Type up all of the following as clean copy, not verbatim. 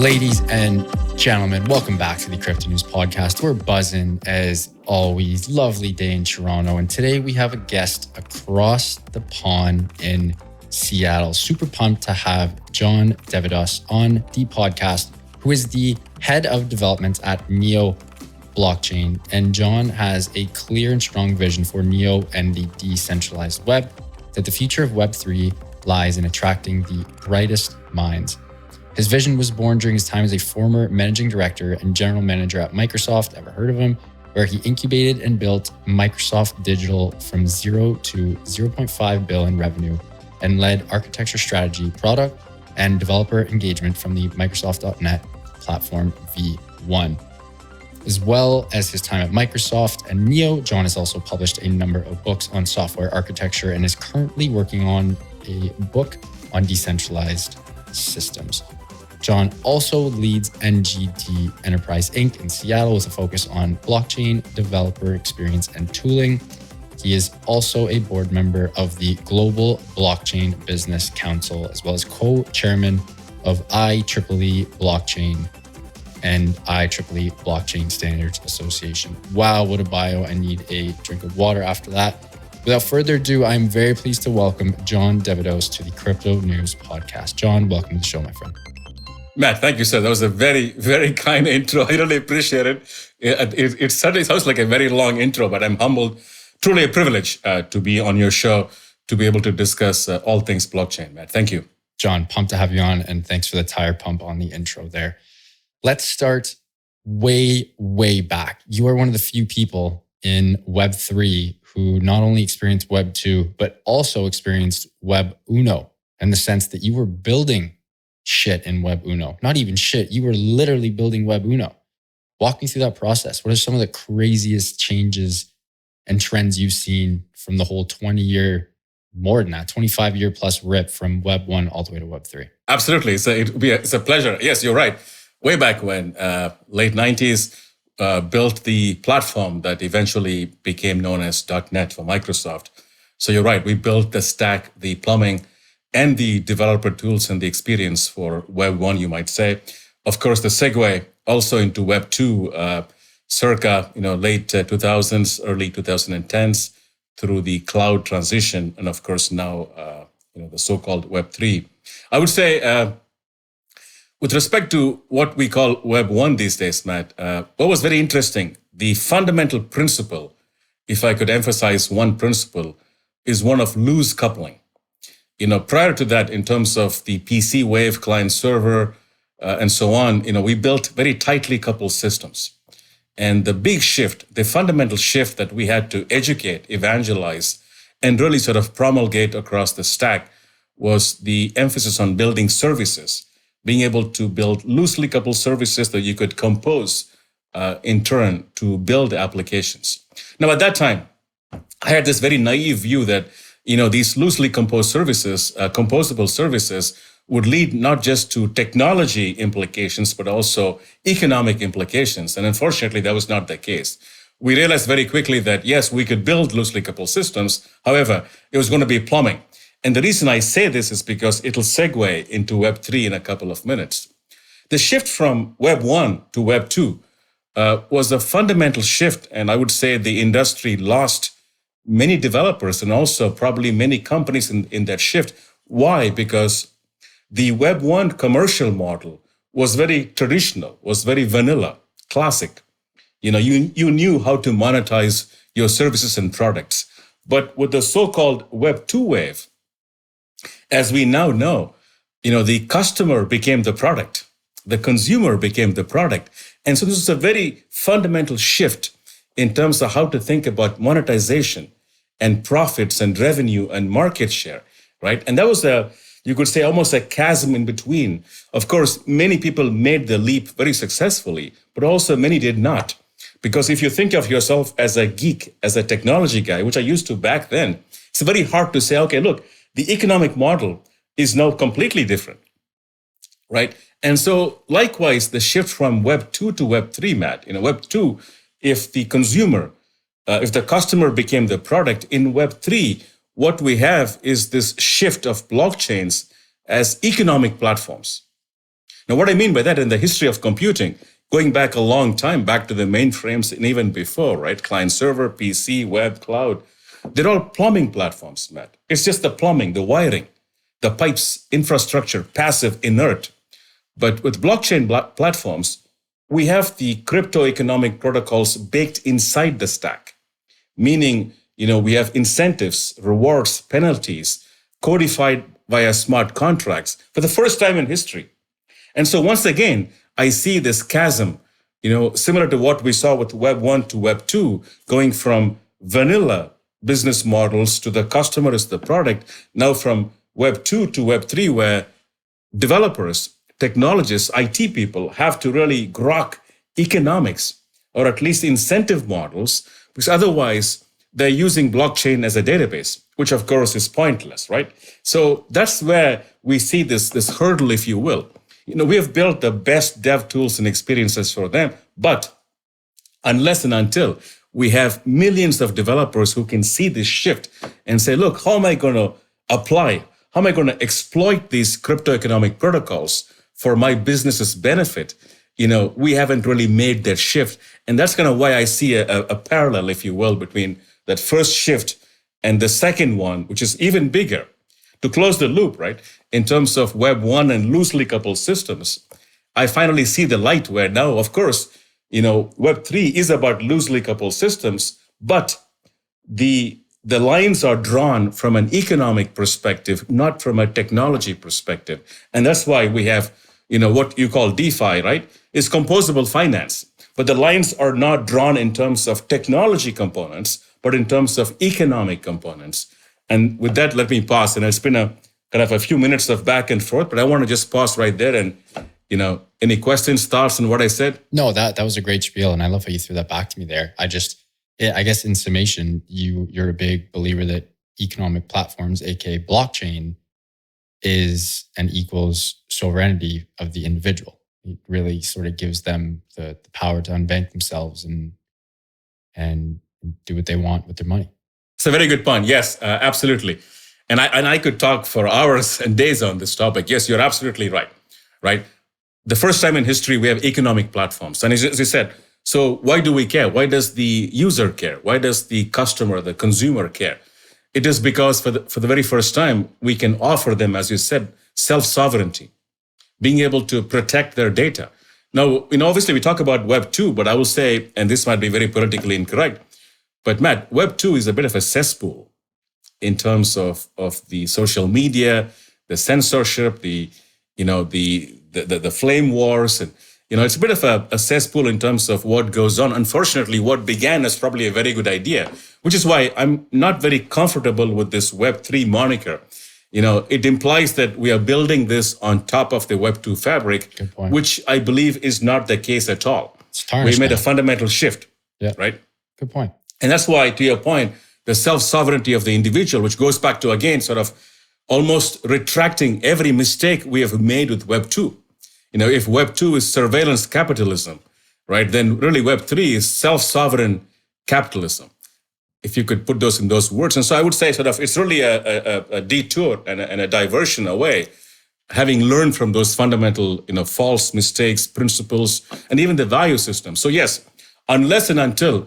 Ladies and gentlemen, welcome back to the CryptoNews podcast. We're buzzing as always. Lovely day in Toronto. And today we have a guest across the pond in Seattle. Super pumped to have John deVadoss on the podcast, who is the head of development at Neo Blockchain. And John has a clear and strong vision for Neo and the decentralized web, that the future of Web3 lies in attracting the brightest minds. His vision was born during his time as a former managing director and general manager at Microsoft, ever heard of him, where he incubated and built Microsoft Digital from 0 to 0.5 billion revenue and led architecture strategy, product, and developer engagement from the Microsoft.NET platform V1. As well as his time at Microsoft and Neo, John has also published a number of books on software architecture and is currently working on a book on decentralized systems. John also leads NGT Enterprise Inc. in Seattle with a focus on blockchain, developer experience, and tooling. He is also a board member of the Global Blockchain Business Council, as well as co-chairman of IEEE Blockchain and IEEE Blockchain Standards Association. Wow, what a bio. I need a drink of water after that. Without further ado, I'm very pleased to welcome John deVadoss to the CryptoNews podcast. John, welcome to the show, my friend. Matt, thank you, sir. That was a very, very kind intro. I really appreciate it. It certainly sounds like a very long intro, but I'm humbled. Truly a privilege to be on your show, to be able to discuss all things blockchain, Matt. Thank you. John, pumped to have you on, and thanks for the tire pump on the intro there. Let's start way, way back. You are one of the few people in Web3 who not only experienced Web 2, but also experienced Web Uno, in the sense that you were building shit in Web Uno. Not even shit, you were literally building Web Uno. Walk me through that process. What are some of the craziest changes and trends you've seen from the whole more than that, 25-year plus rip from Web 1 all the way to Web 3? Absolutely. It's a pleasure. Yes, you're right. Way back when, late 90s, built the platform that eventually became known as .NET for Microsoft. So you're right, we built the stack, the plumbing, and the developer tools and the experience for Web 1, you might say. Of course, the segue also into Web 2, circa late 2000s, early 2010s, through the cloud transition, and of course now the so-called Web 3. I would say, with respect to what we call Web 1 these days, Matt, what was very interesting, the fundamental principle, if I could emphasize one principle, is one of loose coupling. Prior to that, in terms of the PC wave, client server, and so on, we built very tightly coupled systems. And the big shift, the fundamental shift that we had to educate, evangelize, and really sort of promulgate across the stack was the emphasis on building services, being able to build loosely coupled services that you could compose in turn to build applications. Now, at that time, I had this very naive view that these loosely composed services, composable services, would lead not just to technology implications, but also economic implications. And unfortunately, that was not the case. We realized very quickly that, yes, we could build loosely coupled systems. However, it was going to be plumbing. And the reason I say this is because it'll segue into Web 3 in a couple of minutes. The shift from Web 1 to Web 2 was a fundamental shift. And I would say the industry lost many developers and also probably many companies in that shift. Why? Because the Web 1 commercial model was very traditional, was very vanilla, classic. You knew how to monetize your services and products. But with the so-called Web 2 wave, as we now know, the customer became the product, the consumer became the product. And so this is a very fundamental shift in terms of how to think about monetization and profits and revenue and market share, right? And that was you could say almost a chasm in between. Of course, many people made the leap very successfully, but also many did not. Because if you think of yourself as a geek, as a technology guy, which I used to back then, it's very hard to say, okay, look, the economic model is now completely different, right? And so likewise, the shift from Web 2 to Web 3, Matt, Web 2, if the customer became the product, in Web 3, what we have is this shift of blockchains as economic platforms. Now, what I mean by that, in the history of computing, going back a long time, back to the mainframes and even before, right? Client server, PC, web, cloud, they're all plumbing platforms, Matt. It's just the plumbing, the wiring, the pipes, infrastructure, passive, inert. But with blockchain platforms, we have the crypto economic protocols baked inside the stack, meaning, we have incentives, rewards, penalties, codified via smart contracts for the first time in history. And so once again, I see this chasm, similar to what we saw with Web 1 to Web 2, going from vanilla business models to the customer is the product, now from Web 2 to Web 3, where developers, technologists, IT people have to really grok economics, or at least incentive models, because otherwise they're using blockchain as a database, which of course is pointless, right? So that's where we see this hurdle, if you will. We have built the best dev tools and experiences for them, but unless and until we have millions of developers who can see this shift and say, look, how am I going to apply? How am I going to exploit these crypto economic protocols for my business's benefit? We haven't really made that shift. And that's kind of why I see a parallel, if you will, between that first shift and the second one, which is even bigger. To close the loop, right, in terms of Web 1 and loosely coupled systems, I finally see the light where now, of course, Web 3 is about loosely coupled systems, but the lines are drawn from an economic perspective, not from a technology perspective. And that's why we have, what you call DeFi, right? Is composable finance. But the lines are not drawn in terms of technology components, but in terms of economic components. And with that, let me pause. And it's been a kind of a few minutes of back and forth, but I want to just pause right there and, any questions, thoughts on what I said? No, that was a great spiel. And I love how you threw that back to me there. I guess in summation, you're a big believer that economic platforms, aka blockchain, is and equals sovereignty of the individual. It really sort of gives them the power to unbank themselves and do what they want with their money. It's a very good point. Yes, absolutely. And I could talk for hours and days on this topic. Yes, you're absolutely right. Right. The first time in history, we have economic platforms. And as you said, so why do we care? Why does the user care? Why does the customer, the consumer care? It is because for the very first time, we can offer them, as you said, self-sovereignty, being able to protect their data. Now, obviously we talk about Web 2, but I will say, and this might be very politically incorrect, but Matt, Web 2 is a bit of a cesspool in terms of the social media, the censorship, the flame wars, and it's a bit of a cesspool in terms of what goes on. Unfortunately, what began as probably a very good idea, which is why I'm not very comfortable with this Web 3 moniker. It implies that we are building this on top of the Web 2 fabric, which I believe is not the case at all. We made a fundamental shift, right? Good point. And that's why, to your point, the self-sovereignty of the individual, which goes back to, again, sort of almost retracting every mistake we have made with Web 2. If Web 2 is surveillance capitalism, right, then really Web 3 is self-sovereign capitalism, if you could put those in those words. And so I would say sort of it's really a detour and a diversion away, having learned from those fundamental, false mistakes, principles, and even the value system. So yes, unless and until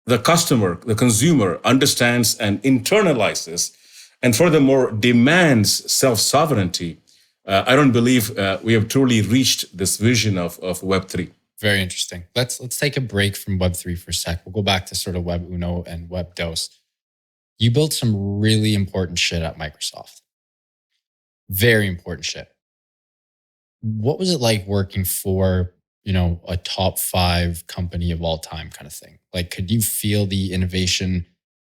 the customer, the consumer understands and internalizes, and furthermore demands self-sovereignty, I don't believe we have truly reached this vision of Web3. Very interesting. Let's take a break from Web3 for a sec. We'll go back to sort of Web Uno and Web Dos. You built some really important shit at Microsoft. Very important shit. What was it like working for, a top 5 company of all time kind of thing? Like, could you feel the innovation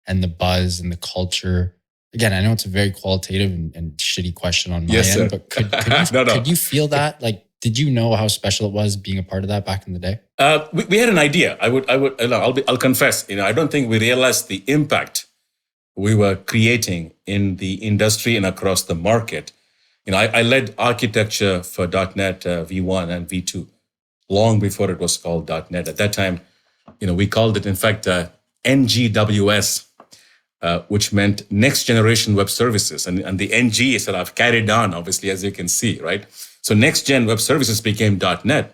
and the buzz and the culture? Again, I know it's a very qualitative and shitty question on my end, but could you feel that? Like, did you know how special it was being a part of that back in the day? We had an idea. I'll confess. I don't think we realized the impact we were creating in the industry and across the market. I led architecture for .NET V1 and V2 long before it was called .NET. At that time, we called it, in fact, NGWS. Which meant next generation web services. And the NG is sort of carried on, obviously, as you can see, right? So next gen web services became .NET.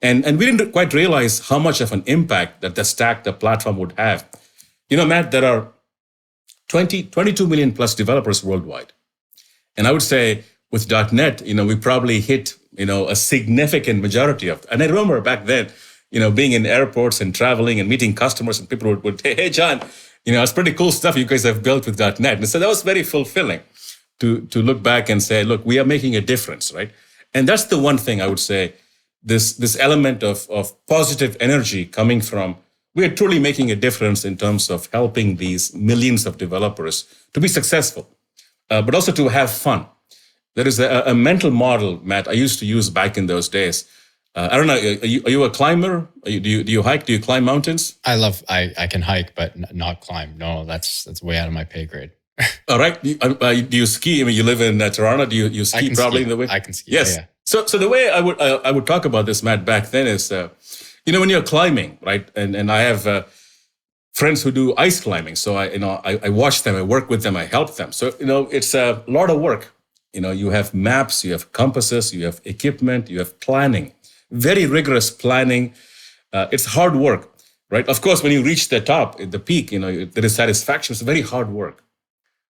And we didn't quite realize how much of an impact that the stack, the platform would have. Matt, there are 22 million plus developers worldwide. And I would say with .NET, we probably hit, a significant majority of. And I remember back then, being in airports and traveling and meeting customers, and people would say, hey, John, it's pretty cool stuff you guys have built with .NET. And so that was very fulfilling to look back and say, look, we are making a difference, right? And that's the one thing I would say, this element of positive energy coming from, we are truly making a difference in terms of helping these millions of developers to be successful, but also to have fun. There is a mental model, Matt, I used to use back in those days. I don't know, are you a climber? Do you hike? Do you climb mountains? I can hike, but not climb. No, that's way out of my pay grade. All right. Do you ski? I mean, you live in Toronto. Do you ski probably in the winter? I can ski. Yes. Yeah. So the way I would talk about this, Matt, back then is, when you're climbing, right? And I have friends who do ice climbing. So I watch them, I work with them, I help them. So, it's a lot of work. You have maps, you have compasses, you have equipment, you have planning, very rigorous planning. It's hard work, right? Of course, when you reach the top, the peak, there is satisfaction. It's very hard work.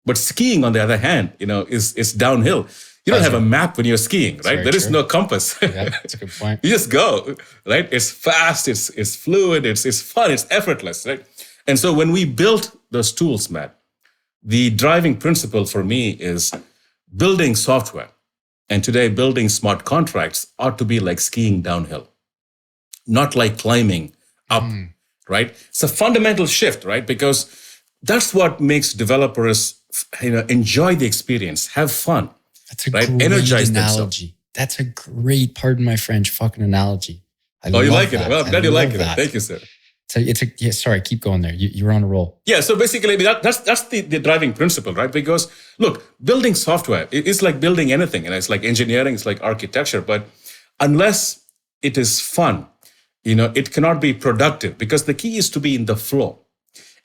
But skiing, on the other hand, is downhill. You don't have a map when you're skiing, right? There is no compass. Yeah, that's a good point. You just go, right? It's fast, it's fluid, it's fun, it's effortless, right? And so when we built those tools, Matt, the driving principle for me is building software. And today, building smart contracts ought to be like skiing downhill, not like climbing up, right? It's a fundamental shift, right? Because that's what makes developers, enjoy the experience, have fun. That's a great analogy. Themselves. That's a great, pardon my French, fucking analogy. You like it? Well, I'm glad you like it. Thank you, sir. Sorry, keep going there. You're on a roll. Yeah, so basically that's the driving principle, right? Because look, building software is like building anything, and it's like engineering, it's like architecture. But unless it is fun, it cannot be productive, because the key is to be in the flow.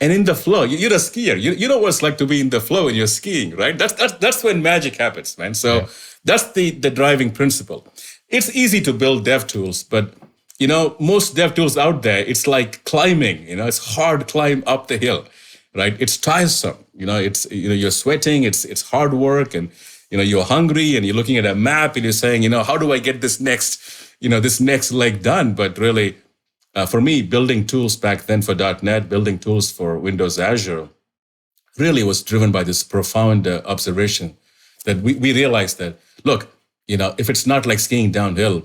And in the flow, you're a skier. You know what it's like to be in the flow when you're skiing, right? That's when magic happens, man. So that's the driving principle. It's easy to build dev tools, but most dev tools out there, it's like climbing. It's hard climb up the hill, right? It's tiresome. It's you're sweating. It's hard work, and you're hungry, and you're looking at a map, and you're saying, how do I get this next leg done? But really, for me, building tools back then for .NET, building tools for Windows Azure, really was driven by this profound observation that we realized that, look, if it's not like skiing downhill,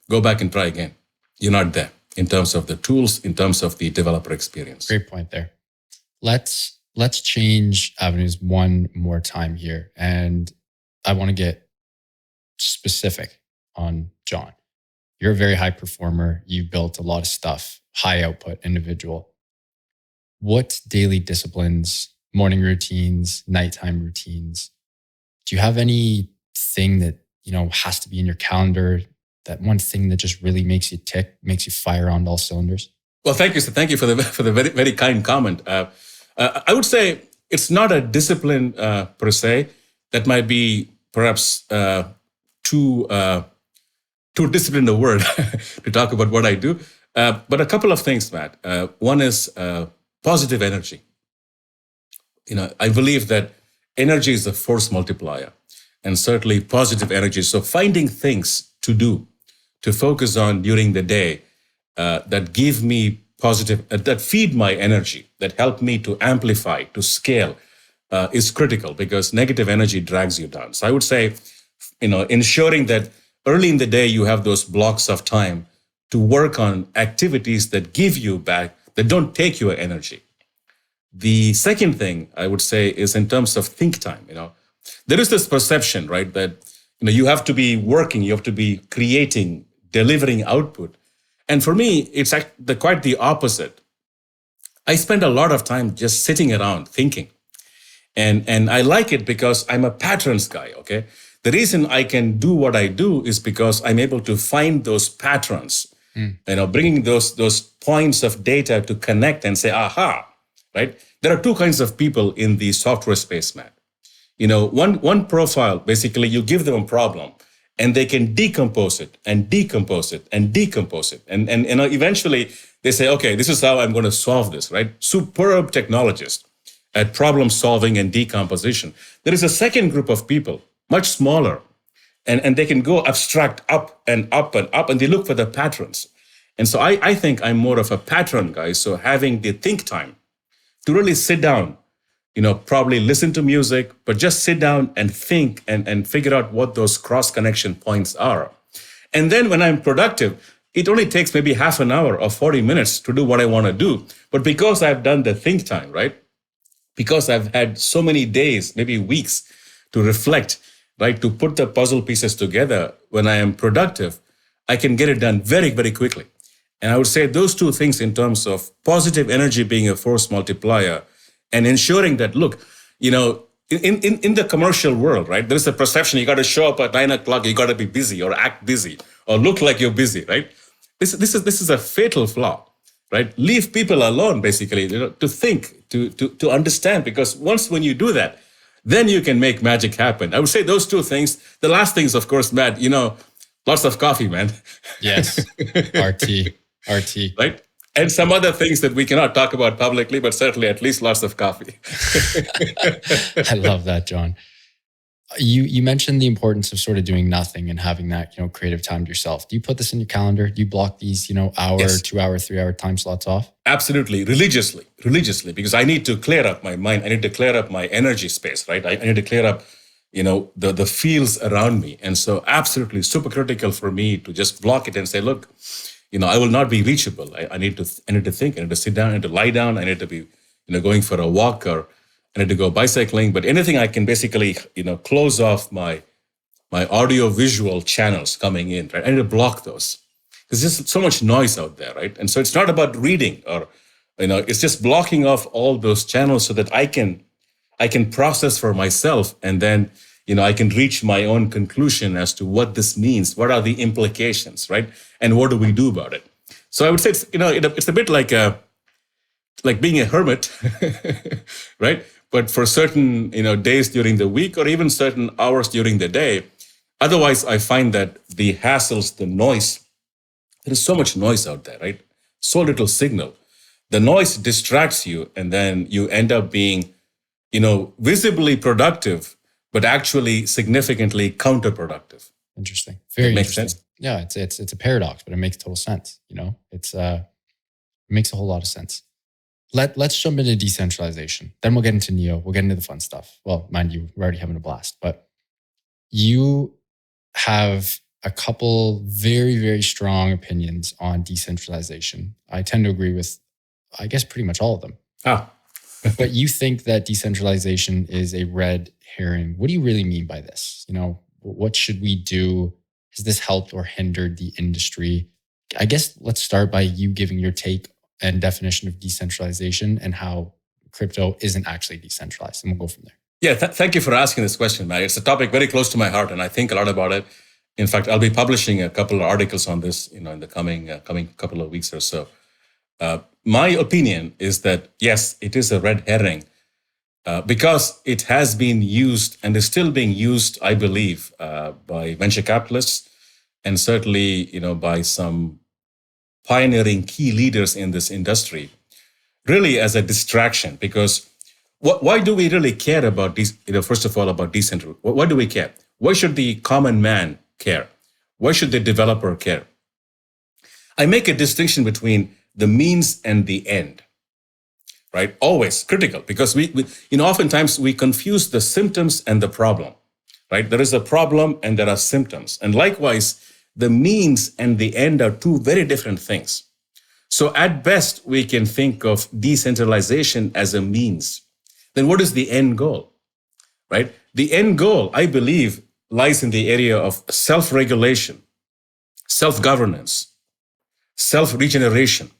go back and try again. You're not there in terms of the tools, in terms of the developer experience. Great point there. Let's change avenues one more time here. And I want to get specific on John. You're a very high performer. You've built a lot of stuff, high output individual. What daily disciplines, morning routines, nighttime routines, do you have anything that, has to be in your calendar? That one thing that just really makes you tick, makes you fire on all cylinders? Well, thank you. So thank you for the very, very kind comment. I would say it's not a discipline per se. That might be perhaps too disciplined a word to talk about what I do. But a couple of things, Matt. One is positive energy. I believe that energy is a force multiplier, and certainly positive energy. So finding things to do, to focus on during the day, that give me positive, that feed my energy, that help me to amplify, to scale, is critical, because negative energy drags you down. So I would say, ensuring that early in the day you have those blocks of time to work on activities that give you back, that don't take your energy. The second thing I would say is in terms of think time. There is this perception, right, that you have to be working, you have to be creating, delivering output. And for me, it's quite the opposite. I spend a lot of time just sitting around thinking. And I like it because I'm a patterns guy, okay? The reason I can do what I do is because I'm able to find those patterns, bringing those points of data to connect and say, aha, right? There are two kinds of people in the software space, Matt. One profile, basically you give them a problem and they can decompose it and decompose it and decompose it. And eventually they say, okay, this is how I'm going to solve this, right? Superb technologists at problem solving and decomposition. There is a second group of people, much smaller, and they can go abstract up and up and up, and they look for the patterns. And so I think I'm more of a pattern guy. So having the think time to really sit down, probably listen to music, but just sit down and think and figure out what those cross connection points are. And then when I'm productive, it only takes maybe half an hour or 40 minutes to do what I want to do. But because I've done the think time, right? Because I've had so many days, maybe weeks to reflect, right? To put the puzzle pieces together, when I am productive, I can get it done very, very quickly. And I would say those two things in terms of positive energy being a force multiplier and ensuring that, look, in the commercial world, right, there's a perception you got to show up at 9 o'clock, you got to be busy or act busy or look like you're busy, right? This is a fatal flaw, right? Leave people alone, basically, to think, to understand, because when you do that, then you can make magic happen. I would say those two things. The last thing is, of course, Matt, lots of coffee, man. Yes, RT. Right? And some other things that we cannot talk about publicly, but certainly at least lots of coffee. I love that, John. You mentioned the importance of sort of doing nothing and having that, creative time to yourself. Do you put this in your calendar? Do you block these, hour, Yes. 2 hour, 3 hour time slots off? Absolutely, religiously, because I need to clear up my mind. I need to clear up my energy space, right? I need to clear up, the fields around me. And so absolutely super critical for me to just block it and say, look, I will not be reachable. I need to think. I need to sit down. I need to lie down. I need to be, going for a walk, or I need to go bicycling. But anything I can basically, close off my audio visual channels coming in, right? I need to block those because there's so much noise out there, right? And so it's not about reading or, it's just blocking off all those channels so that I can process for myself, and then I can reach my own conclusion as to what this means. What are the implications, right? And what do we do about it? So I would say it's a bit like being a hermit, right? But for certain days during the week, or even certain hours during the day. Otherwise, I find that the hassles, the noise, there is so much noise out there, right? So little signal. The noise distracts you, and then you end up being, visibly productive, but actually significantly counterproductive. Interesting. Very makes interesting. sense. Yeah, it's a paradox, but it makes total sense. It makes a whole lot of sense. Let's jump into decentralization. Then we'll get into Neo. We'll get into the fun stuff. Well, mind you, we're already having a blast. But you have a couple very, very strong opinions on decentralization. I tend to agree with, I guess, pretty much all of them. But you think that decentralization is a red herring. What do you really mean by this? What should we do? Has this helped or hindered the industry? I guess let's start by you giving your take and definition of decentralization and how crypto isn't actually decentralized. And we'll go from there. Yeah, thank you for asking this question, Matt. It's a topic very close to my heart, and I think a lot about it. In fact, I'll be publishing a couple of articles on this, in the coming couple of weeks or so. My opinion is that, yes, it is a red herring because it has been used and is still being used, I believe, by venture capitalists and certainly, by some pioneering key leaders in this industry, really as a distraction. Because why do we really care about these? First of all, about decentralization. Why do we care? Why should the common man care? Why should the developer care? I make a distinction between the means and the end, right? Always critical, because we oftentimes we confuse the symptoms and the problem, right? There is a problem and there are symptoms. And likewise, the means and the end are two very different things. So at best, we can think of decentralization as a means. Then what is the end goal, right? The end goal, I believe, lies in the area of self-regulation, self-governance, self-regeneration,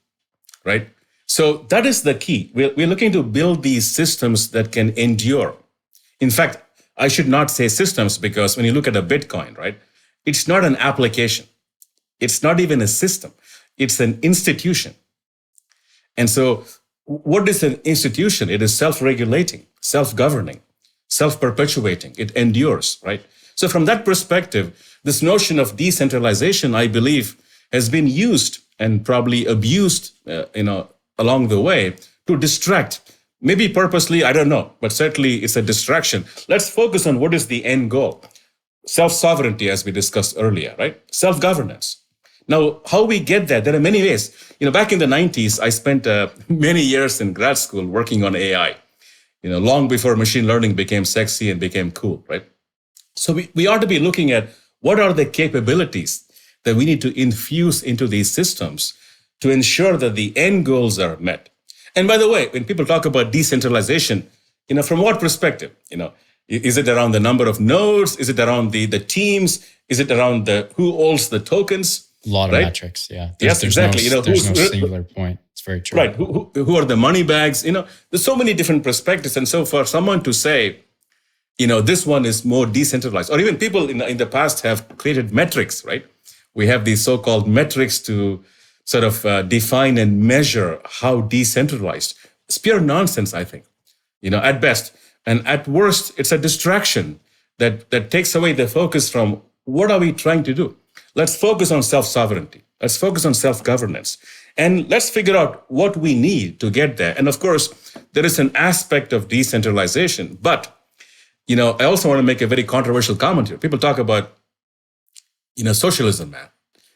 right? So that is the key. We're looking to build these systems that can endure. In fact, I should not say systems, because when you look at a Bitcoin, right, it's not an application. It's not even a system. It's an institution. And so what is an institution? It is self-regulating, self-governing, self-perpetuating. It endures, right? So from that perspective, this notion of decentralization, I believe, has been used and probably abused, along the way to distract. Maybe purposely, I don't know, but certainly it's a distraction. Let's focus on what is the end goal. Self-sovereignty, as we discussed earlier, right? Self-governance. Now, how we get there are many ways. Back in the 90s, I spent many years in grad school working on AI, long before machine learning became sexy and became cool, right? So we ought to be looking at what are the capabilities that we need to infuse into these systems to ensure that the end goals are met. And by the way, when people talk about decentralization, from what perspective? Is it around the number of nodes? Is it around the teams? Is it around the who owns the tokens? A lot of right? metrics, yeah. Yes, exactly. There's no singular point. It's very true. Right. Who are the money bags? There's so many different perspectives. And so for someone to say, this one is more decentralized, or even people in the past have created metrics, right? We have these so-called metrics to sort of define and measure how decentralized. It's pure nonsense, I think, at best. And at worst, it's a distraction that takes away the focus from what are we trying to do? Let's focus on self-sovereignty. Let's focus on self-governance. And let's figure out what we need to get there. And of course, there is an aspect of decentralization. But, I also want to make a very controversial comment here. People talk about, socialism, man,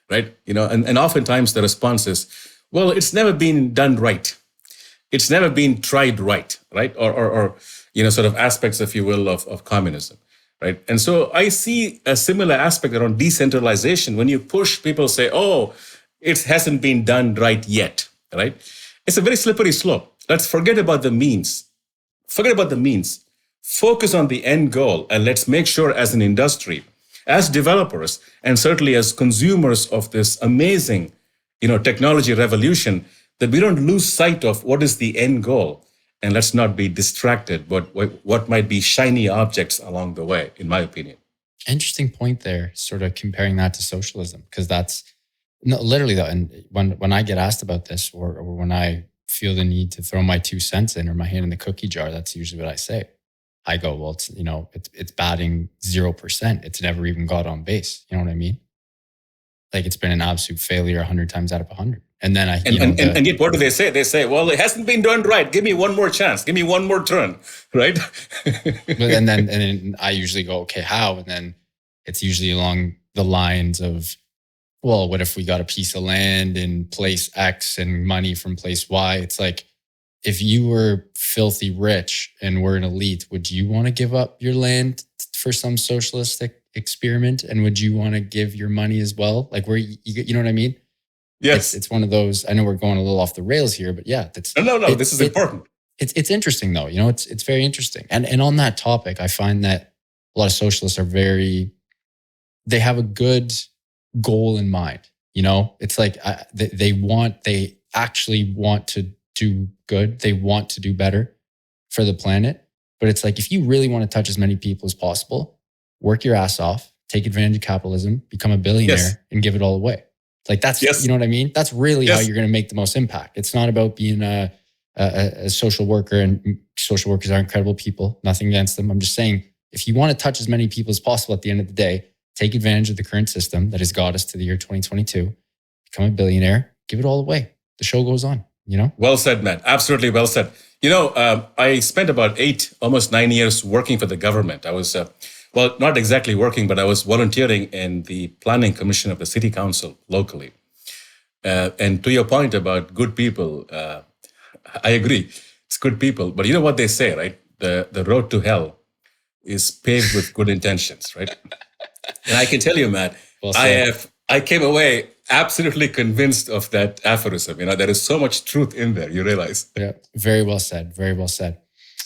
right? And oftentimes the response is, well, it's never been done right. It's never been tried right? Or sort of aspects, if you will, of communism. Right. And so I see a similar aspect around decentralization. When you push, people say, oh, it hasn't been done right yet. Right. It's a very slippery slope. Let's forget about the means. Focus on the end goal. And let's make sure as an industry, as developers, and certainly as consumers of this amazing, technology revolution, that we don't lose sight of what is the end goal. And let's not be distracted by what might be shiny objects along the way, in my opinion. Interesting point there, sort of comparing that to socialism, because that's literally though. And when I get asked about this, or when I feel the need to throw my 2 cents in or my hand in the cookie jar, that's usually what I say. I go, well, it's batting 0%. It's never even got on base. You know what I mean? Like it's been an absolute failure 100 times out of 100. And then and yet what do they say? They say, well, it hasn't been done right. Give me one more chance. Give me one more turn, right? and then I usually go, okay, how? And then it's usually along the lines of, well, what if we got a piece of land in place X and money from place Y? It's like, if you were filthy rich and were an elite, would you want to give up your land for some socialistic experiment? And would you want to give your money as well? Like where you know what I mean? Yes. It's one of those, I know we're going a little off the rails here, but yeah, that's No, this is important. It's interesting though. It's very interesting. And on that topic, I find that a lot of socialists are they have a good goal in mind. It's like they actually want to do good. They want to do better for the planet. But it's like, if you really want to touch as many people as possible, work your ass off, take advantage of capitalism, become a billionaire, and give it all away. Like that's, you know what I mean? That's really how you're going to make the most impact. It's not about being a social worker, and social workers are incredible people. Nothing against them. I'm just saying, if you want to touch as many people as possible at the end of the day, take advantage of the current system that has got us to the year 2022, become a billionaire, give it all away. The show goes on, Well said, man. Absolutely well said. I spent about almost 9 years working for the government. I was well, not exactly working, but I was volunteering in the planning commission of the city council locally. And to your point about good people, I agree. It's good people. But you know what they say, right? The road to hell is paved with good intentions, right? And I can tell you, Matt, I came away absolutely convinced of that aphorism. There is so much truth in there, you realize. Yeah, very well said. Very well said.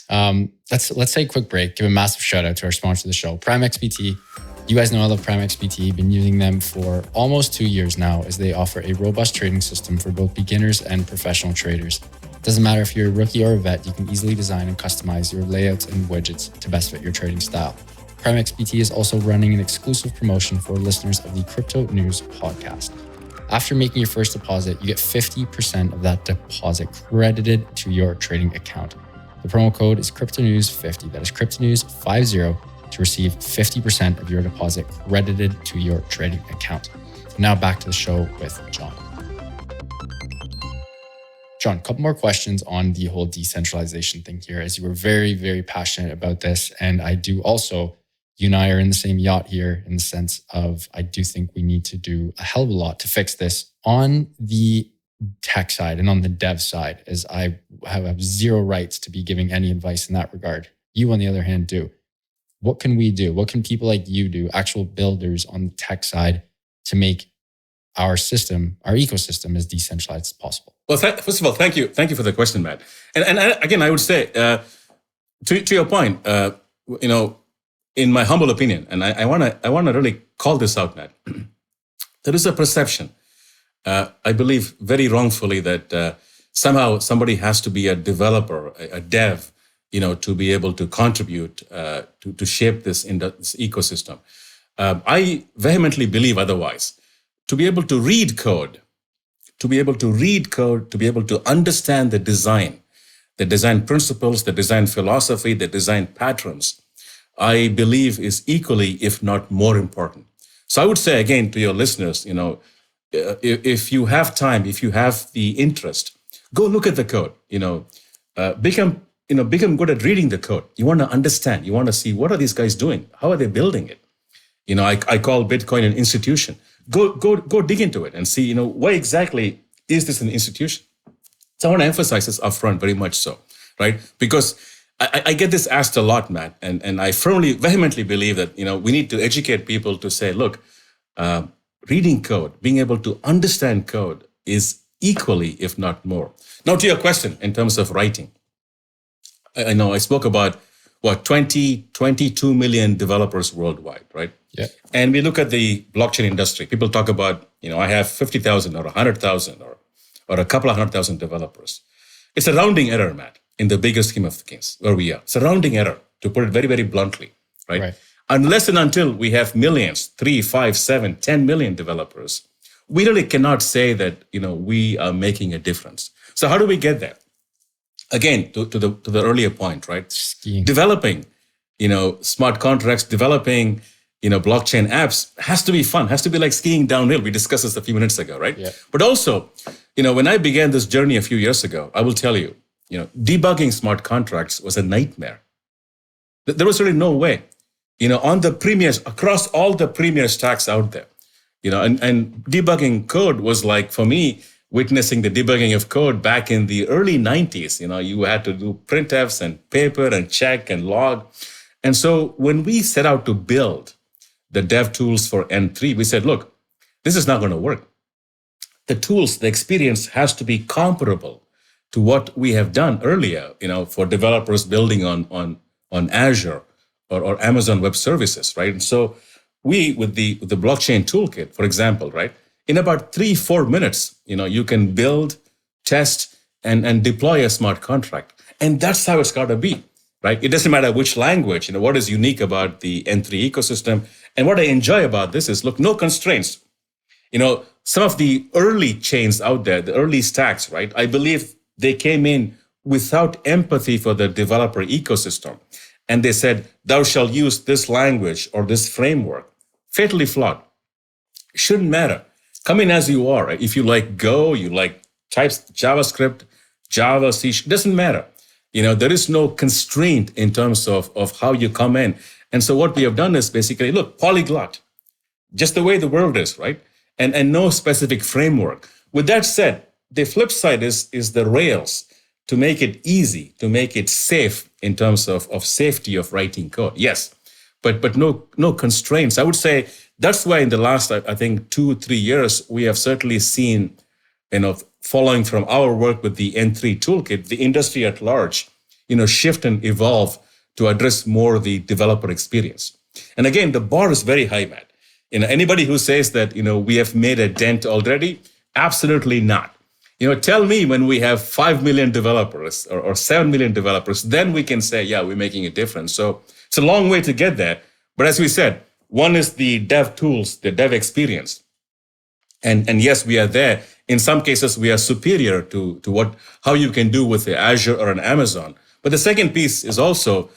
Let's take a quick break. Give a massive shout out to our sponsor of the show, Prime XBT. You guys know I love Prime XBT. Been using them for almost 2 years now, as they offer a robust trading system for both beginners and professional traders. Doesn't matter if you're a rookie or a vet, you can easily design and customize your layouts and widgets to best fit your trading style. Prime XBT is also running an exclusive promotion for listeners of the CryptoNews podcast. After making your first deposit, you get 50% of that deposit credited to your trading account. The promo code is CryptoNews50. That is CryptoNews50 to to receive 50% of your deposit credited to your trading account. Now back to the show with John. John, a couple more questions on the whole decentralization thing here, as you were very, very passionate about this. And I do also, you and I are in the same yacht here in the sense of, I do think we need to do a hell of a lot to fix this on the tech side and on the dev side, as I have zero rights to be giving any advice in that regard. You, on the other hand, do. What can we do? What can people like you do, actual builders on the tech side, to make our system, our ecosystem, as decentralized as possible? Well, first of all, thank you for the question, Matt. And again, I would say to your point, in my humble opinion, and I want to really call this out, Matt. There is a perception, I believe, very wrongfully, that somehow somebody has to be a developer, a dev, to be able to contribute to shape this ecosystem. I vehemently believe otherwise. To be able to read code, to be able to understand the design principles, the design philosophy, the design patterns, I believe is equally, if not more important. So I would say again to your listeners, if you have time, if you have the interest, go look at the code. Become good at reading the code. You want to understand. You want to see, what are these guys doing? How are they building it? I call Bitcoin an institution. Go dig into it and see, why exactly is this an institution? So I want to emphasize this upfront, very much so, right? Because I get this asked a lot, Matt, and I vehemently believe that, we need to educate people to say, look, reading code, being able to understand code is equally, if not more. Now to your question in terms of writing. I know I spoke about 22 million developers worldwide, right? Yeah. And we look at the blockchain industry. People talk about, I have 50,000 or 100,000 or a couple of 100,000 developers. It's a rounding error, Matt, in the bigger scheme of things where we are. It's a rounding error, to put it very, very bluntly, right? Unless and until we have millions, 3, 5, 7, 10 million developers, we really cannot say that, we are making a difference. So how do we get there? Again, to the earlier point, right? Skiing. Developing, smart contracts, developing, blockchain apps has to be fun, has to be like skiing downhill. We discussed this a few minutes ago, right? Yeah. But also, when I began this journey a few years ago, I will tell you, debugging smart contracts was a nightmare. There was really no way, on the premiers, across all the premier stacks out there, and debugging code was like, for me, witnessing the debugging of code back in the early 90s. You had to do printfs and paper and check and log. And so when we set out to build the dev tools for N3, we said, look, this is not going to work. The tools, the experience has to be comparable to what we have done earlier, for developers building on Azure or Amazon Web Services, right? And so we, with the blockchain toolkit, for example, right, in about 3-4 minutes, you can build, test, and deploy a smart contract. And that's how it's got to be, right? It doesn't matter which language, what is unique about the N3 ecosystem. And what I enjoy about this is, look, no constraints. Some of the early chains out there, the early stacks, right? I believe they came in without empathy for the developer ecosystem. And they said, thou shalt use this language or this framework. Fatally flawed. Shouldn't matter. Come in as you are. If you like Go, you like types, JavaScript, Java, C, doesn't matter. There is no constraint in terms of how you come in. And so what we have done is basically, look, polyglot, just the way the world is, right? And no specific framework. With that said, the flip side is the Rails, to make it easy, to make it safe in terms of safety of writing code. Yes, but no constraints. I would say that's why in the last, I think, 2-3 years, we have certainly seen, following from our work with the N3 toolkit, the industry at large, shift and evolve to address more the developer experience. And again, the bar is very high, Matt. Anybody who says that, we have made a dent already, absolutely not. Tell me when we have 5 million developers or 7 million developers, then we can say, yeah, we're making a difference. So it's a long way to get there. But as we said, one is the dev tools, the dev experience. And yes, we are there. In some cases, we are superior to how you can do with the Azure or an Amazon. But the second piece is also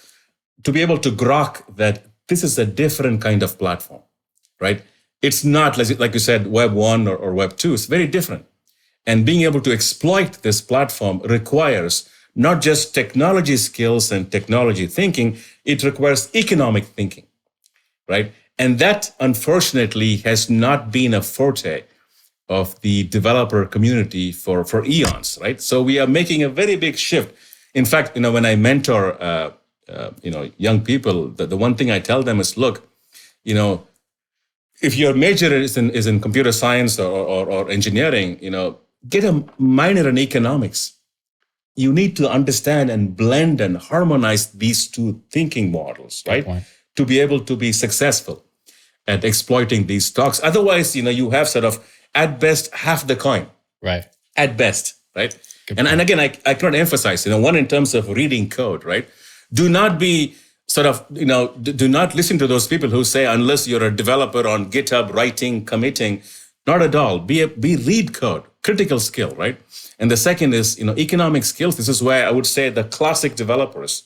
to be able to grok that this is a different kind of platform, right? It's not, like you said, Web 1 or Web 2. It's very different. And being able to exploit this platform requires not just technology skills and technology thinking, it requires economic thinking, right? And that, unfortunately, has not been a forte of the developer community for eons, right? So we are making a very big shift. In fact, when I mentor, young people, the one thing I tell them is, look, if your major is in computer science or engineering, get a minor in economics. You need to understand and blend and harmonize these two thinking models, right? To be able to be successful at exploiting these stocks. Otherwise, you have sort of, at best, half the coin. Right. At best, right? And again, I cannot emphasize, one, in terms of reading code, right? Do not be sort of, do not listen to those people who say, unless you're a developer on GitHub, writing, committing, not at all. Be read code, critical skill, right? And the second is, economic skills. This is where I would say the classic developers,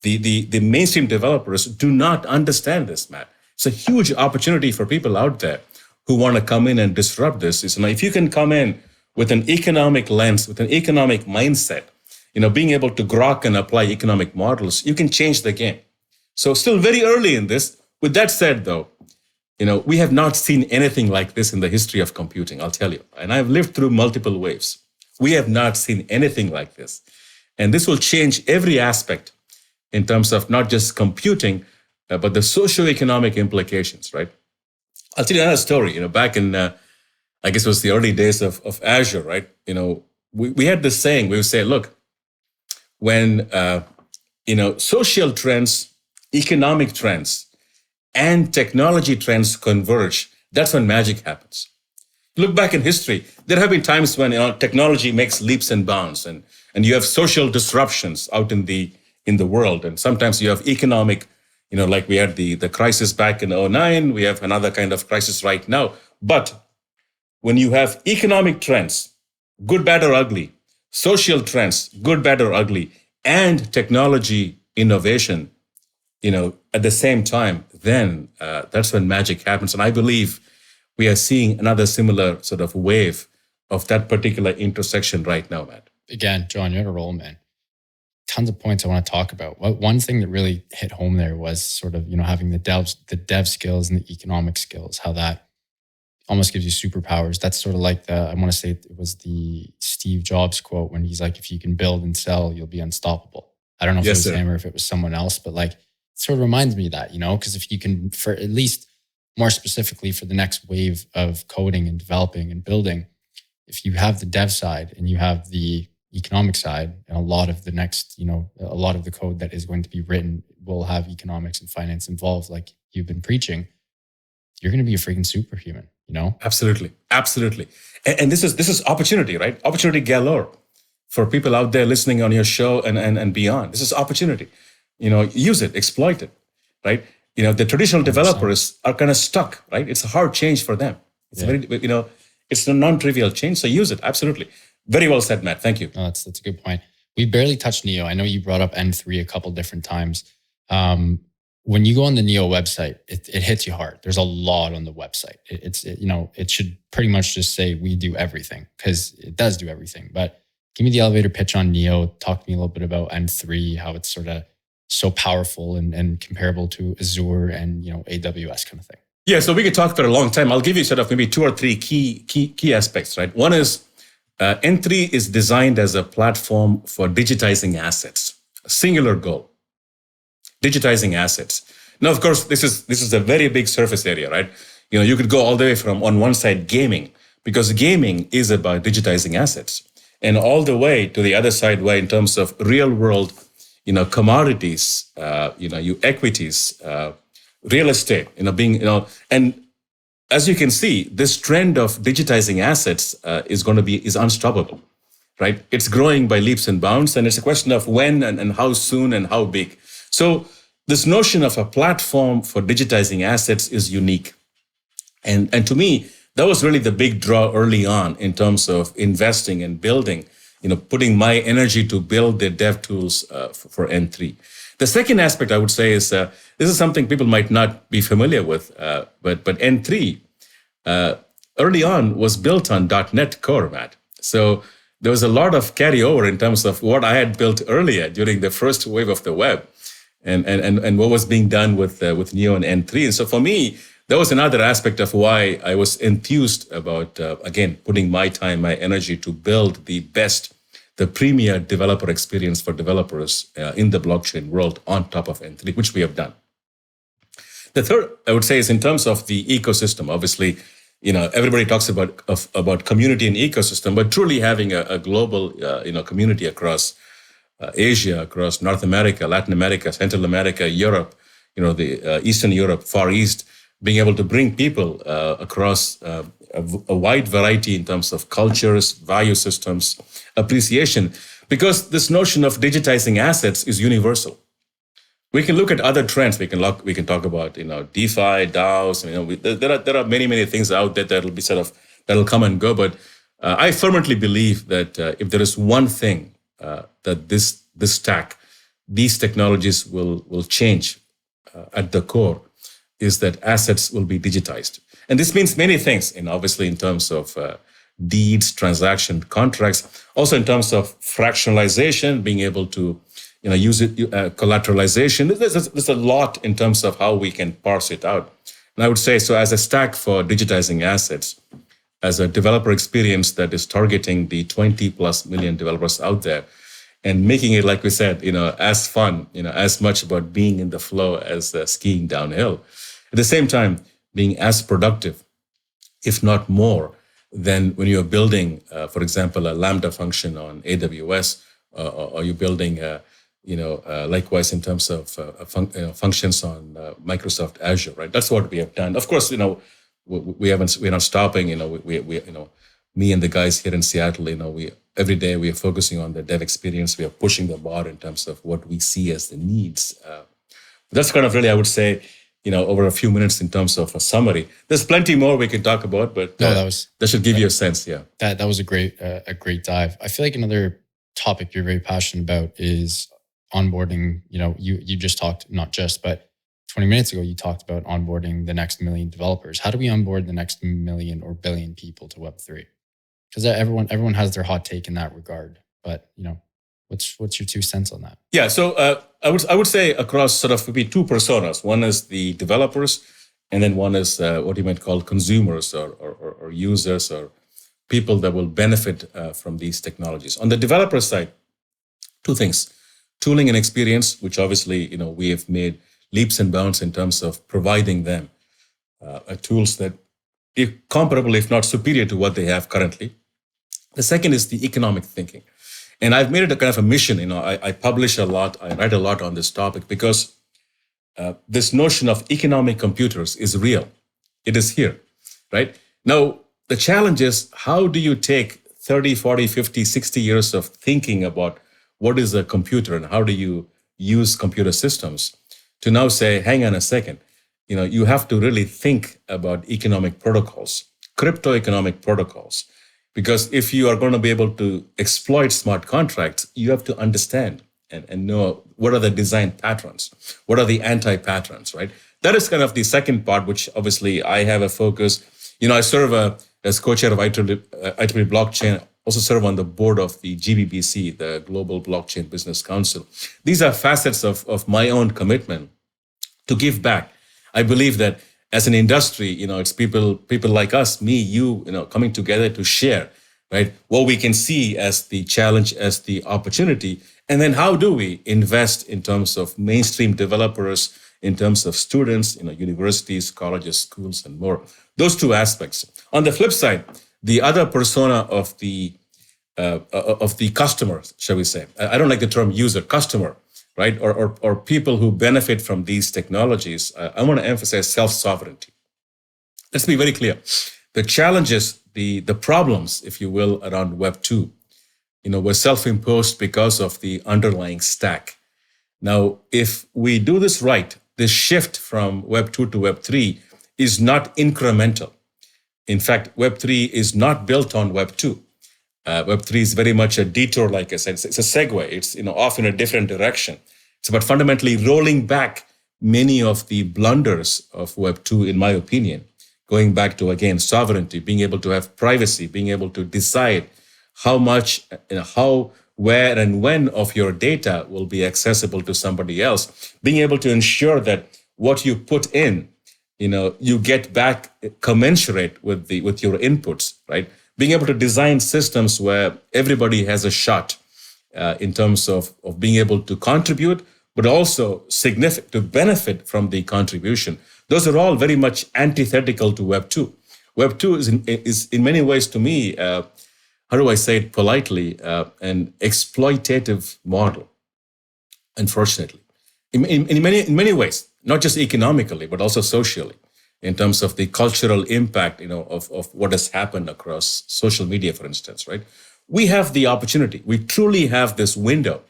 the mainstream developers do not understand this, Matt. It's a huge opportunity for people out there who want to come in and disrupt this. If you can come in with an economic lens, with an economic mindset, being able to grok and apply economic models, you can change the game. So still very early in this. With that said, though, we have not seen anything like this in the history of computing, I'll tell you. And I've lived through multiple waves. We have not seen anything like this. And this will change every aspect in terms of not just computing, but the socioeconomic implications, right? I'll tell you another story. Back in, I guess it was the early days of Azure, right? We had this saying, we would say, look, when, social trends, economic trends, and technology trends converge, that's when magic happens. Look back in history, there have been times when technology makes leaps and bounds, and you have social disruptions out in the world, and sometimes you have economic, like we had the crisis back in 2009, we have another kind of crisis right now. But when you have economic trends, good, bad, or ugly, social trends, good, bad, or ugly, and technology innovation, at the same time, then that's when magic happens. And I believe we are seeing another similar sort of wave of that particular intersection right now, Matt. Again, John, you're on a roll, man. Tons of points I want to talk about. One thing that really hit home there was sort of, having the dev skills and the economic skills, how that almost gives you superpowers. That's sort of like I want to say it was the Steve Jobs quote when he's like, if you can build and sell, you'll be unstoppable. I don't know if it was him or if it was someone else, but like, it sort of reminds me of that, because if you can, for at least more specifically for the next wave of coding and developing and building, if you have the dev side and you have the economic side, and a lot of the next, a lot of the code that is going to be written will have economics and finance involved, like you've been preaching, you're going to be a freaking superhuman, Absolutely. And this is opportunity, right? Opportunity galore for people out there listening on your show and beyond. This is opportunity. Use it, exploit it, right? The traditional developers are kind of stuck, right? It's a hard change for them. It's it's a non-trivial change. So use it. Absolutely. Very well said, Matt. Thank you. No, that's a good point. We barely touched Neo. I know you brought up N3 a couple different times. When you go on the Neo website, it hits you hard. There's a lot on the website. It should pretty much just say we do everything, because it does do everything. But give me the elevator pitch on Neo. Talk to me a little bit about N3, how it's sort of so powerful and comparable to Azure and AWS kind of thing. Yeah, so we could talk for a long time. I'll give you sort of maybe two or three key aspects, right? One is N3 is designed as a platform for digitizing assets. A singular goal, digitizing assets. Now, of course, this is a very big surface area, right? You could go all the way from, on one side, gaming, because gaming is about digitizing assets, and all the way to the other side, where in terms of real world, commodities, equities, real estate, and as you can see, this trend of digitizing assets is unstoppable, right? It's growing by leaps and bounds, and it's a question of when and how soon and how big. So this notion of a platform for digitizing assets is unique. And to me, that was really the big draw early on in terms of investing and building, putting my energy to build the dev tools for N3. The second aspect I would say is this is something people might not be familiar with, but N3 early on was built on .NET Core, Matt. So there was a lot of carryover in terms of what I had built earlier during the first wave of the web, and what was being done with Neo and N3. And so for me, that was another aspect of why I was enthused about again putting my time, my energy to build the premier developer experience for developers in the blockchain world on top of N3, which we have done. The third, I would say, is in terms of the ecosystem. Obviously, everybody talks about community and ecosystem, but truly having a global, community across Asia, across North America, Latin America, Central America, Europe, the Eastern Europe, Far East, being able to bring people across a wide variety in terms of cultures, value systems, appreciation, because this notion of digitizing assets is universal. We can look at other trends. We can talk about DeFi, DAOs. There are many things out there that'll come and go. But I firmly believe that if there is one thing that this stack, these technologies will change at the core, is that assets will be digitized. And this means many things, obviously in terms of deeds, transaction, contracts, also in terms of fractionalization, being able to use it, collateralization. There's a lot in terms of how we can parse it out. And I would say, so as a stack for digitizing assets, as a developer experience that is targeting the 20 plus million developers out there, and making it, like we said, as fun, as much about being in the flow as skiing downhill. At the same time, being as productive, if not more, than when you're building, for example, a Lambda function on AWS, or you're building, likewise in terms of functions on Microsoft Azure, right? That's what we have done. Of course, we're not stopping. Me and the guys here in Seattle, every day we are focusing on the dev experience. We are pushing the bar in terms of what we see as the needs. That's kind of really, I would say, over a few minutes in terms of a summary. There's plenty more we can talk about, but that should give you a sense. Yeah, that was a great dive. I feel like another topic you're very passionate about is onboarding. You just talked, not just, but 20 minutes ago, you talked about onboarding the next million developers. How do we onboard the next million or billion people to Web3? Because everyone has their hot take in that regard. But what's your 2 cents on that? Yeah, so I would say across sort of maybe two personas. One is the developers, and then one is what you might call consumers or users or people that will benefit from these technologies. On the developer side, 2 things: tooling and experience, which obviously we have made leaps and bounds in terms of providing them tools that are comparable, if not superior, to what they have currently. The second is the economic thinking. And I've made it a kind of a mission. I publish a lot, I write a lot on this topic because this notion of economic computers is real. It is here, right? Now, the challenge is, how do you take 30, 40, 50, 60 years of thinking about what is a computer and how do you use computer systems to now say, hang on a second, you have to really think about economic protocols, crypto economic protocols. Because if you are going to be able to exploit smart contracts, you have to understand and know what are the design patterns, what are the anti-patterns, right? That is kind of the second part, which obviously I have a focus. I serve as co-chair of IEEE Blockchain, also serve on the board of the GBBC, the Global Blockchain Business Council. These are facets of my own commitment to give back. I believe that as an industry, it's people like us, me, you, coming together to share, right, what we can see as the challenge, as the opportunity, and then how do we invest in terms of mainstream developers, in terms of students, universities, colleges, schools, and more. Those 2 aspects. On the flip side, the other persona of the customer, shall we say? I don't like the term user, customer, right? Or people who benefit from these technologies. I want to emphasize self-sovereignty. Let's be very clear. The challenges, the problems, if you will, around Web 2, were self-imposed because of the underlying stack. Now, if we do this right, this shift from Web 2 to Web 3 is not incremental. In fact, Web 3 is not built on Web 2. Web 3 is very much a detour, like I said. It's a segue. It's off in a different direction. It's about fundamentally rolling back many of the blunders of Web 2, in my opinion, going back to, again, sovereignty, being able to have privacy, being able to decide how much, how, where, and when of your data will be accessible to somebody else, being able to ensure that what you put in, you get back commensurate with your inputs, right? Being able to design systems where everybody has a shot in terms of being able to contribute, but also significant to benefit from the contribution. Those are all very much antithetical to Web 2. Web 2 is in many ways, to me, how do I say it politely, an exploitative model, unfortunately, in many ways, not just economically, but also socially, in terms of the cultural impact, of what has happened across social media, for instance, right? We have the opportunity. We truly have this window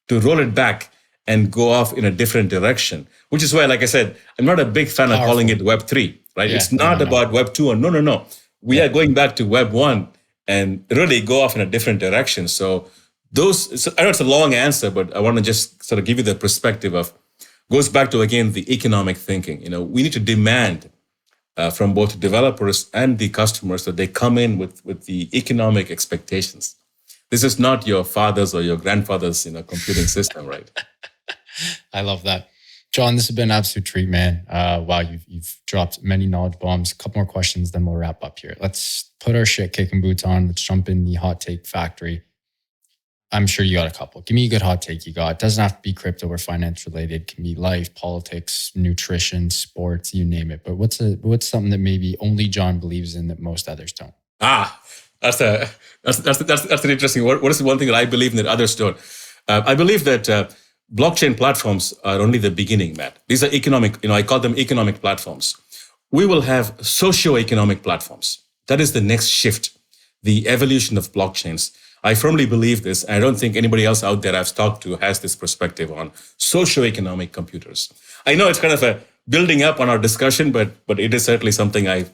to roll it back and go off in a different direction, which is why, like I said, I'm not a big fan of calling it Web 3, right? Yeah, it's not about Web 2. No. We are going back to Web 1 and really go off in a different direction. So I know it's a long answer, but I want to just sort of give you the perspective of, goes back to, again, the economic thinking. We need to demand from both developers and the customers that they come in with the economic expectations. This is not your father's or your grandfather's computing system, right? I love that. John, this has been an absolute treat, man. Wow, you've dropped many knowledge bombs. A couple more questions, then we'll wrap up here. Let's put our shit kicking boots on. Let's jump in the hot take factory. I'm sure you got a couple. Give me a good hot take you got. It doesn't have to be crypto or finance related. It can be life, politics, nutrition, sports, you name it. But what's something that maybe only John believes in that most others don't? That's an interesting. What is the one thing that I believe in that others don't? I believe that blockchain platforms are only the beginning, Matt. These are economic. I call them economic platforms. We will have socio-economic platforms. That is the next shift, the evolution of blockchains. I firmly believe this. I don't think anybody else out there I've talked to has this perspective on socio-economic computers. I know it's kind of a building up on our discussion, but it is certainly something I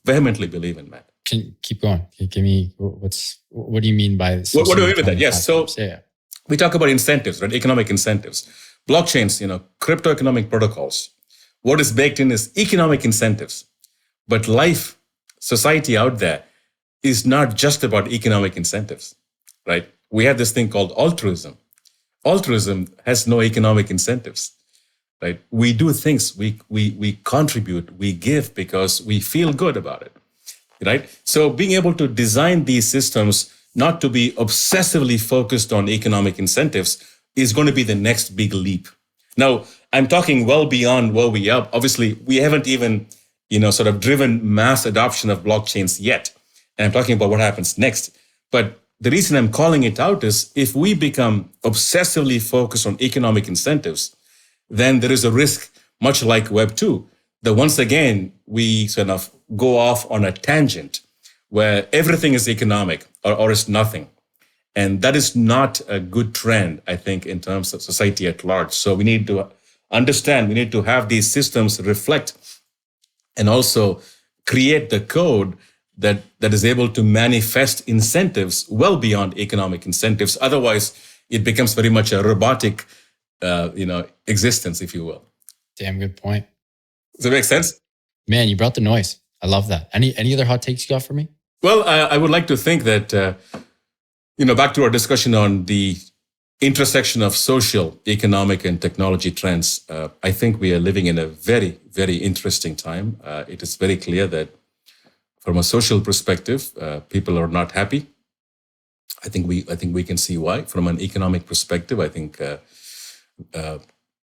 vehemently believe in, Matt. Can you keep going? Give me what do you mean by this? What do you mean by that? Yes. So we talk about incentives, right? Economic incentives. Blockchains, crypto economic protocols. What is baked in is economic incentives. But life, society out there is not just about economic incentives, right? We have this thing called altruism. Altruism has no economic incentives, right? We do things, we contribute, we give because we feel good about it, right? So being able to design these systems not to be obsessively focused on economic incentives is going to be the next big leap. Now, I'm talking well beyond where we are. Obviously, we haven't even, sort of driven mass adoption of blockchains yet. And I'm talking about what happens next. But the reason I'm calling it out is if we become obsessively focused on economic incentives, then there is a risk, much like Web 2, that once again, we sort of go off on a tangent where everything is economic or is nothing. And that is not a good trend, I think, in terms of society at large. So we need to understand, we need to have these systems reflect and also create the code that is able to manifest incentives well beyond economic incentives. Otherwise, it becomes very much a robotic, existence, if you will. Damn good point. Does that make sense? Man, you brought the noise. I love that. Any other hot takes you got for me? Well, I would like to think that, back to our discussion on the intersection of social, economic, and technology trends, I think we are living in a very, very interesting time. It is very clear that from a social perspective, people are not happy. I think we can see why. From an economic perspective, I think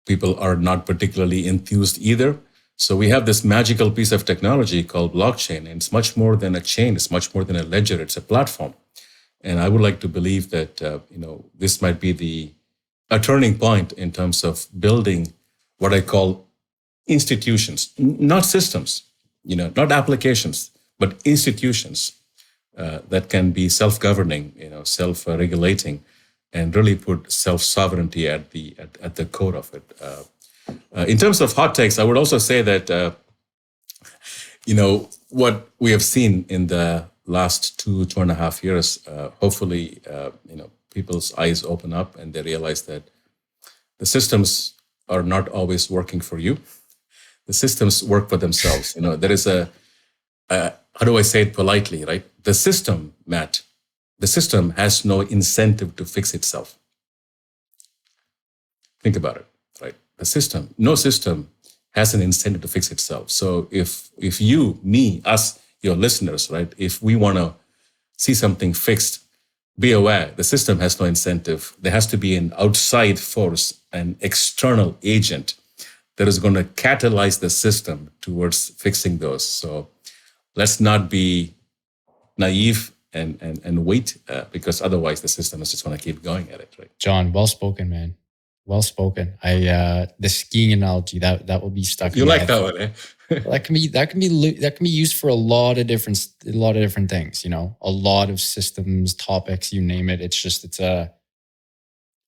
people are not particularly enthused either. So we have this magical piece of technology called blockchain, and it's much more than a chain. It's much more than a ledger. It's a platform. And I would like to believe that this might be a turning point in terms of building what I call institutions, not systems, not applications, but institutions that can be self-governing, self-regulating, and really put self-sovereignty at the core of it. In terms of hot takes, I would also say that what we have seen in the last 2.5 years, hopefully, people's eyes open up and they realize that the systems are not always working for you. The systems work for themselves. There is how do I say it politely, right? The system, Matt, the system has no incentive to fix itself. Think about it, right? No system has an incentive to fix itself. So if you, me, us, your listeners, right? If we want to see something fixed, be aware the system has no incentive. There has to be an outside force, an external agent that is going to catalyze the system towards fixing those. So let's not be naive and wait, because otherwise the system is just going to keep going at it, right? John, well spoken, man. Well spoken. The skiing analogy that will be stuck. You like that one, eh? that can be used for a lot of different things. A lot of systems, topics, you name it.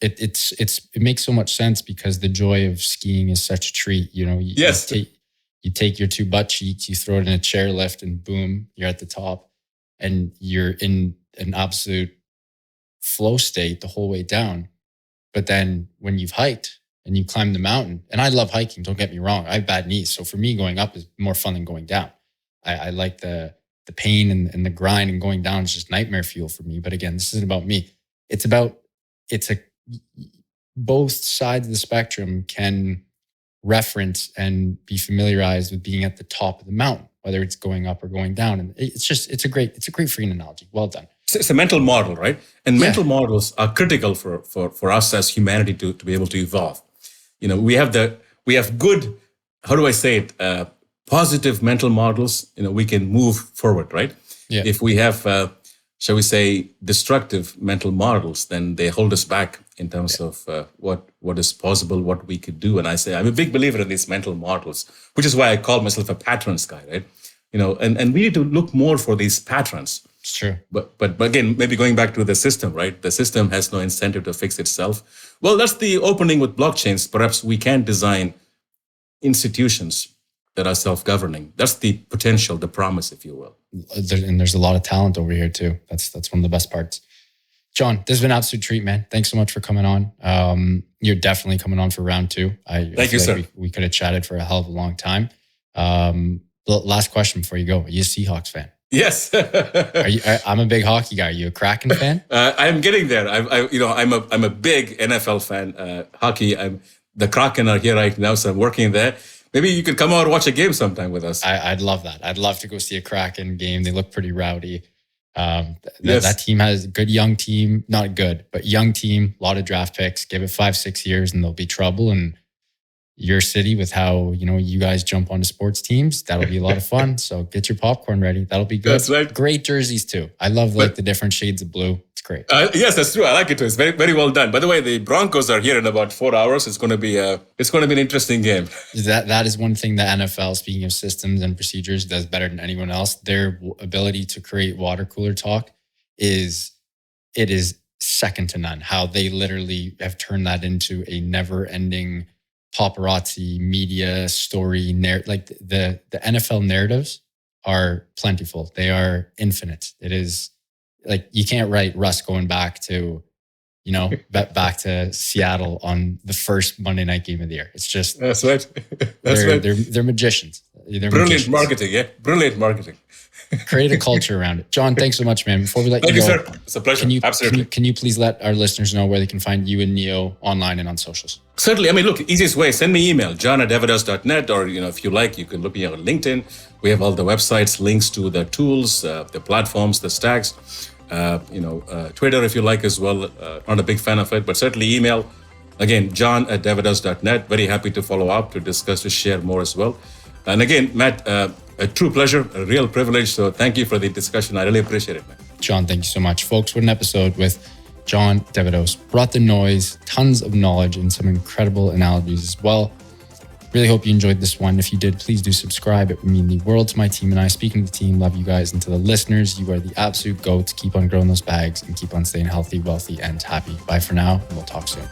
It makes so much sense because the joy of skiing is such a treat. Yes. You take your two butt cheeks, you throw it in a chairlift, and boom, you're at the top, and you're in an absolute flow state the whole way down. But then when you've hiked and you climb the mountain, and I love hiking, don't get me wrong, I have bad knees. So for me, going up is more fun than going down. I like the pain and the grind, and going down is just nightmare fuel for me. But again, this isn't about me. Both sides of the spectrum can reference and be familiarized with being at the top of the mountain, whether it's going up or going down. And it's a great freaking analogy. Well done. It's a mental model, right? And mental models are critical for us as humanity to be able to evolve. We have good, how do I say it, positive mental models. We can move forward, right? Yeah. If we have, shall we say, destructive mental models, then they hold us back in terms of what is possible, what we could do. And I say I'm a big believer in these mental models, which is why I call myself a patterns guy, right? And we need to look more for these patterns. It's true. But again, maybe going back to the system, right? The system has no incentive to fix itself. Well, that's the opening with blockchains. Perhaps we can design institutions that are self-governing. That's the potential, the promise, if you will. And there's a lot of talent over here too. That's one of the best parts. John, this has been an absolute treat, man. Thanks so much for coming on. You're definitely coming on for round 2. Thank you, sir. We could have chatted for a hell of a long time. Last question before you go. Are you a Seahawks fan? Yes. I'm a big hockey guy. Are you a Kraken fan? I'm getting there. I'm a big NFL fan. Hockey. The Kraken are here right now, so I'm working there. Maybe you could come out and watch a game sometime with us. I'd love that. I'd love to go see a Kraken game. They look pretty rowdy. That team has a good young team. Not good, but young team. A lot of draft picks. Give it 5-6 years and they'll be trouble. And your city, with how you guys jump onto sports teams, that'll be a lot of fun. So get your popcorn ready. That'll be good. That's right. Great jerseys too. I love the different shades of blue. It's great. Yes, that's true. I like it too. It's very, very well done. By the way, the Broncos are here in about 4 hours. It's going to be an interesting game. That is one thing that NFL, speaking of systems and procedures, does better than anyone else. Their ability to create water cooler talk is second to none. How they literally have turned that into a never-ending paparazzi media story. Like the NFL narratives are plentiful. They are infinite. It is like you can't write Russ going back to back to Seattle on the first Monday night game of the year. It's just that's right. They're magicians. Brilliant marketing, yeah. Brilliant marketing. Create a culture around it. John, thanks so much, man. Before we let you go, sir. It's a pleasure. Absolutely. Can you please let our listeners know where they can find you and Neo online and on socials? Certainly. I mean, look, easiest way, send me email, john@devadoss.net, or, if you like, you can look me on LinkedIn. We have all the websites, links to the tools, the platforms, the stacks, Twitter, if you like as well. Not a big fan of it, but certainly email. Again, john@devadoss.net. Very happy to follow up, to discuss, to share more as well. And again, Matt, a true pleasure, a real privilege. So thank you for the discussion. I really appreciate it, man. John, thank you so much. Folks, what an episode with John deVadoss. Brought the noise, tons of knowledge, and some incredible analogies as well. Really hope you enjoyed this one. If you did, please do subscribe. It would mean the world to my team and I. Speaking to the team, love you guys. And to the listeners, you are the absolute GOATs. Keep on growing those bags and keep on staying healthy, wealthy, and happy. Bye for now, and we'll talk soon.